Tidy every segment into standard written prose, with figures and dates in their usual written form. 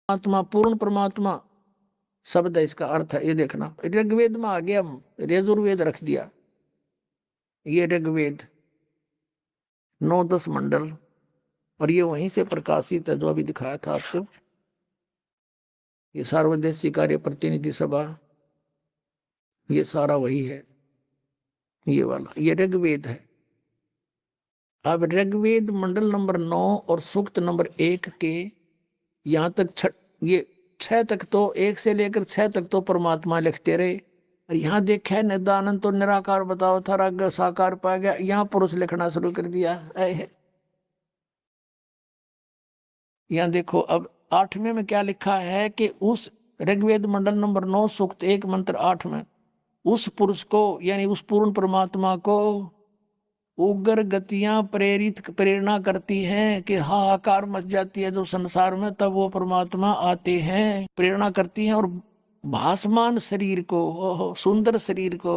आत्मा पूर्ण परमात्मा शब्द है, इसका अर्थ है। ये देखना ऋग्वेद में आ गया, यजुर्वेद रख दिया। ये ऋग्वेद 9-10 मंडल, और ये वहीं से प्रकाशित है जो अभी दिखाया था आपको। ये सार्वदेशी कार्य प्रतिनिधि सभा, ये सारा वही है, ये वाला ये ऋग्वेद है। अब ऋग्वेद मंडल नंबर 9 और सूक्त नंबर 1 के यहाँ तक ये 6 तक तो 1 से लेकर 6 तक तो परमात्मा लिखते रहे। और यहाँ देखा है निदानंद तो निराकार बताओ था, राग साकार पा गया, यहाँ पुरुष लिखना शुरू कर दिया। यहाँ देखो अब 8वें में क्या लिखा है कि उस ऋग्वेद मंडल नंबर 9 सूक्त 1 मंत्र 8 में उस पुरुष को यानी उस पूर्ण परमात्मा को उग्र गतियां प्रेरणा करती हैं कि हाहाकार मच जाती है जो संसार में, तब वो परमात्मा आते हैं, प्रेरणा करती हैं। और भासमान शरीर को, सुंदर शरीर को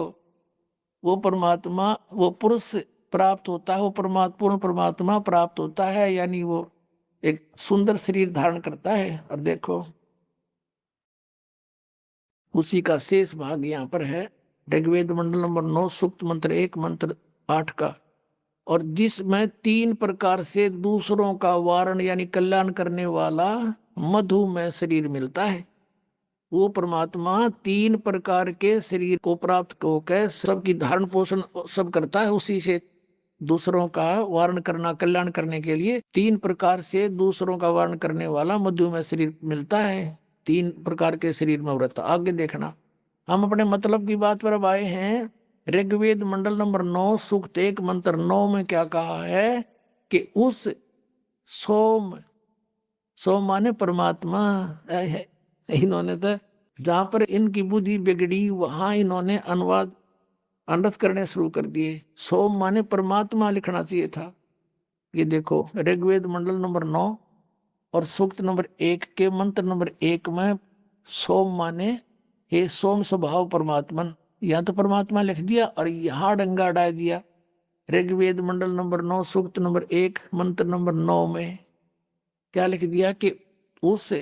वो परमात्मा, वो पुरुष प्राप्त होता है, वो पूर्ण परमात्मा प्राप्त होता है, यानी वो एक सुंदर शरीर धारण करता है। और देखो उसी का शेष भाग यहाँ पर है ऋग्वेद मंडल नंबर 9 सूक्त मंत्र 1 मंत्र 8 का। और जिसमें 3 प्रकार से दूसरों का वारण यानी कल्याण करने वाला मधुमेह शरीर मिलता है। वो परमात्मा 3 प्रकार के शरीर को प्राप्त होकर सबकी धारण पोषण सब करता है। उसी से दूसरों का वारण करना, कल्याण करने के लिए 3 प्रकार से दूसरों का वारण करने वाला मधुमेह शरीर मिलता है। 3 प्रकार के शरीर में व्रत। आगे देखना, हम अपने मतलब की बात पर अब आए हैं। ऋग्वेद मंडल नंबर 9 सूक्त 1 मंत्र 9 में क्या कहा है कि उस सोम माने परमात्मा है। इन्होंने तो जहां पर इनकी बुद्धि बिगड़ी वहां इन्होंने अनुवाद अनर्थ करने शुरू कर दिए। सोम माने परमात्मा लिखना चाहिए था। ये देखो ऋग्वेद मंडल नंबर 9 और सूक्त नंबर 1 के मंत्र नंबर 1 में सोम माने हे सोम स्वभाव परमात्मन, यहाँ तो परमात्मा लिख दिया और यहाँ डंगा डाल दिया। ऋग्वेद मंडल नंबर 9 सूक्त नंबर 1 मंत्र नंबर 9 में क्या लिख दिया कि उस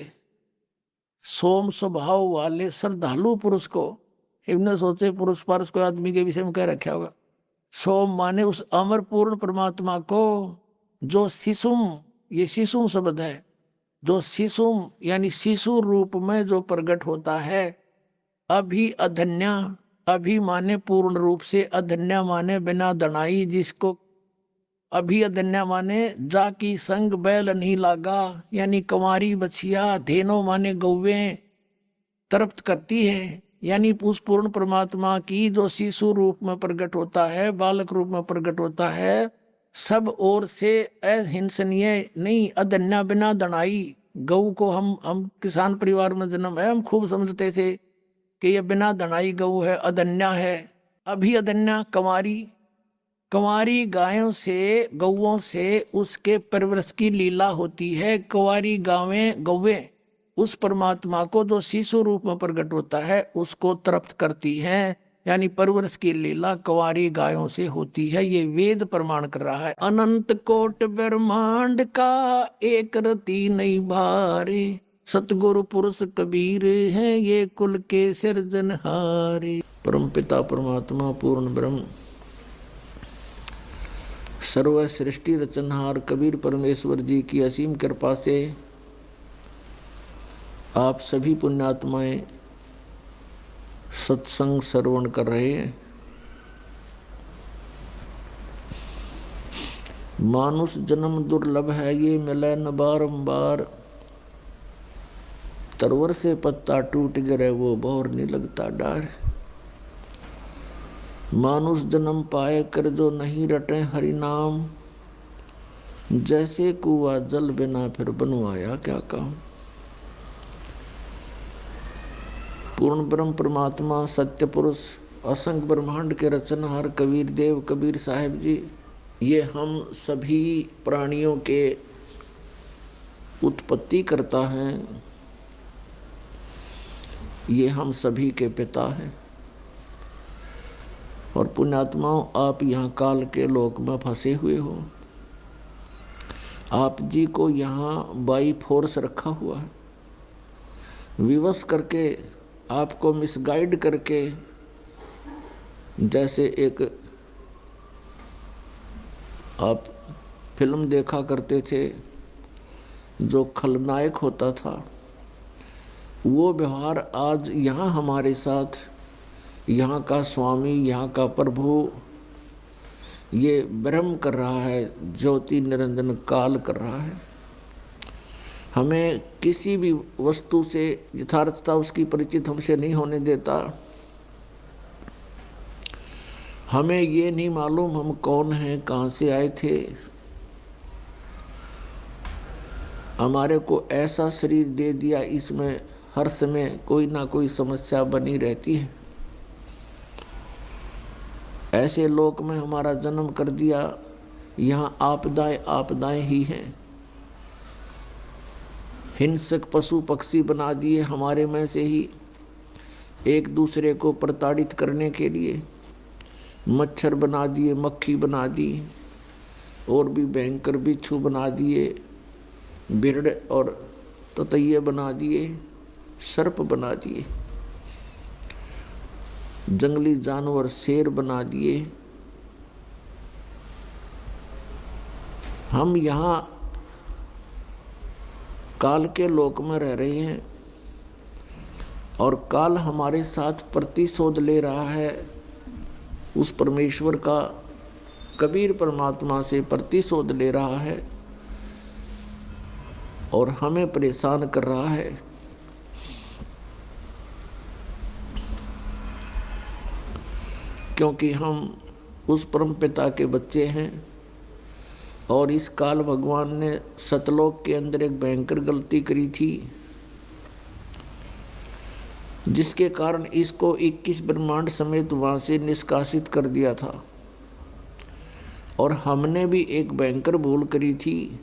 सोम स्वभाव वाले श्रद्धालु पुरुष को, इन्होंने सोचे पुरुष पारस को आदमी के विषय में क्या रखा होगा। सोम माने उस अमर पूर्ण परमात्मा को जो शिशुम, ये शिशुम शब्द है, जो शिशुम यानी शिशु रूप में जो प्रकट होता है। अभी अधन्या, अभी माने पूर्ण रूप से, अधन्या माने बिना दनाई, जिसको अभी अधन्या माने जाकी संग बैल नहीं लागा, यानी कंवारी बछिया, धेनो माने गौवे तृप्त करती है। यानी उस पूर्ण परमात्मा की जो शिशु रूप में प्रकट होता है, बालक रूप में प्रकट होता है, सब ओर से अहिंसनीय नहीं, अधन्या बिना दनाई। गऊ को हम किसान परिवार में जन्म है, हम खूब समझते थे कि ये बिना दनाई गऊ है, अधन्या है। अभी अधन्या कंवारी गायों से, गौओं से उसके परवरिश की लीला होती है। कंवारी गौवे उस परमात्मा को जो शिशु रूप में प्रकट होता है उसको तृप्त करती हैं, यानी परवरिश की लीला कंवारी गायों से होती है। ये वेद प्रमाण कर रहा है। अनंत कोट ब्रह्मांड का एक रति नहीं भारे, सतगुरु पुरुष कबीर हैं ये कुल के सिरजनहारे। परम पिता परमात्मा पूर्ण ब्रह्म सर्व सृष्टि रचनहार कबीर परमेश्वर जी की असीम कृपा से आप सभी पुण्यात्माएं सत्संग श्रवण कर रहे हैं। मानुष जन्म दुर्लभ है ये मिले न बारंबार, तरवर से पत्ता टूट गिरे वो भौर नहीं लगता डार। मानुष जन्म पाए कर जो नहीं रटे हरि नाम, जैसे कुआ जल बिना फिर बनवाया क्या काम। पूर्ण ब्रह्म परमात्मा सत्य पुरुष असंख्य ब्रह्मांड के रचनहार कबीर देव कबीर साहिब जी, ये हम सभी प्राणियों के उत्पत्ति करता है, ये हम सभी के पिता हैं। और पुण्यात्माओं, आप यहाँ काल के लोक में फंसे हुए हो। आप जी को यहाँ बाई फोर्स रखा हुआ है। विवश करके, आपको मिसगाइड करके, जैसे एक आप फिल्म देखा करते थे जो खलनायक होता था, वो व्यवहार आज यहाँ हमारे साथ यहाँ का स्वामी, यहाँ का प्रभु ये ब्रह्म कर रहा है, ज्योति निरंजन काल कर रहा है। हमें किसी भी वस्तु से यथार्थता उसकी परिचित हमसे नहीं होने देता। हमें ये नहीं मालूम हम कौन हैं, कहाँ से आए थे। हमारे को ऐसा शरीर दे दिया, इसमें हर समय कोई ना कोई समस्या बनी रहती है। ऐसे लोक में हमारा जन्म कर दिया, यहाँ आपदाएं आपदाएं ही हैं। हिंसक पशु पक्षी बना दिए हमारे में से ही, एक दूसरे को प्रताड़ित करने के लिए। मच्छर बना दिए, मक्खी बना दी, और भी भयंकर बिच्छू बना दिए, बिरड़ और ततैये बना दिए, सर्प बना दिए, जंगली जानवर शेर बना दिए। हम यहाँ काल के लोक में रह रहे हैं और काल हमारे साथ प्रतिशोध ले रहा है। उस परमेश्वर का, कबीर परमात्मा से प्रतिशोध ले रहा है और हमें परेशान कर रहा है। क्योंकि हम उस परम पिता के बच्चे हैं और इस काल भगवान ने सतलोक के अंदर एक भयंकर गलती करी थी, जिसके कारण इसको 21 ब्रह्मांड समेत वहाँ से निष्कासित कर दिया था। और हमने भी एक भयंकर भूल करी थी,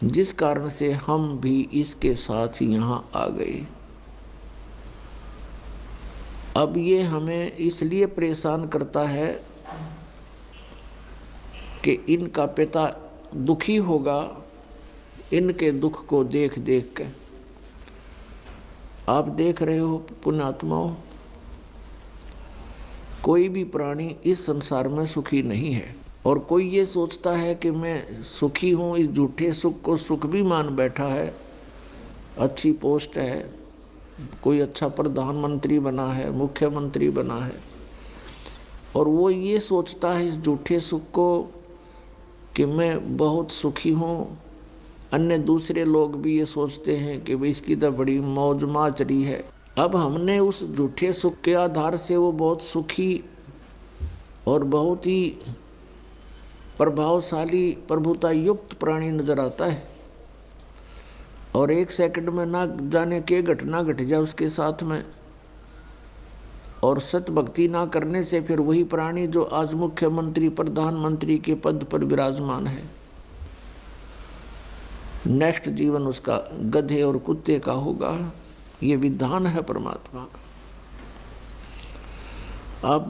जिस कारण से हम भी इसके साथ यहाँ आ गए। अब ये हमें इसलिए परेशान करता है कि इनका पिता दुखी होगा इनके दुख को देख देख के। आप देख रहे हो पुण्यात्माओं, कोई भी प्राणी इस संसार में सुखी नहीं है। और कोई ये सोचता है कि मैं सुखी हूँ, इस झूठे सुख को सुख भी मान बैठा है। अच्छी पोस्ट है, कोई अच्छा प्रधानमंत्री बना है, मुख्यमंत्री बना है, और वो ये सोचता है इस झूठे सुख को कि मैं बहुत सुखी हूँ। अन्य दूसरे लोग भी ये सोचते हैं कि भाई इसकी तो बड़ी मौज माचरी है। अब हमने उस झूठे सुख के आधार से वो बहुत सुखी और बहुत ही प्रभावशाली प्रभुता युक्त प्राणी नजर आता है, और एक सेकंड में ना जाने के घटना घट जाए उसके साथ में। और सत भक्ति ना करने से फिर वही प्राणी जो आज मुख्यमंत्री प्रधानमंत्री के पद पर विराजमान है, नेक्स्ट जीवन उसका गधे और कुत्ते का होगा। ये विधान है परमात्मा का। आप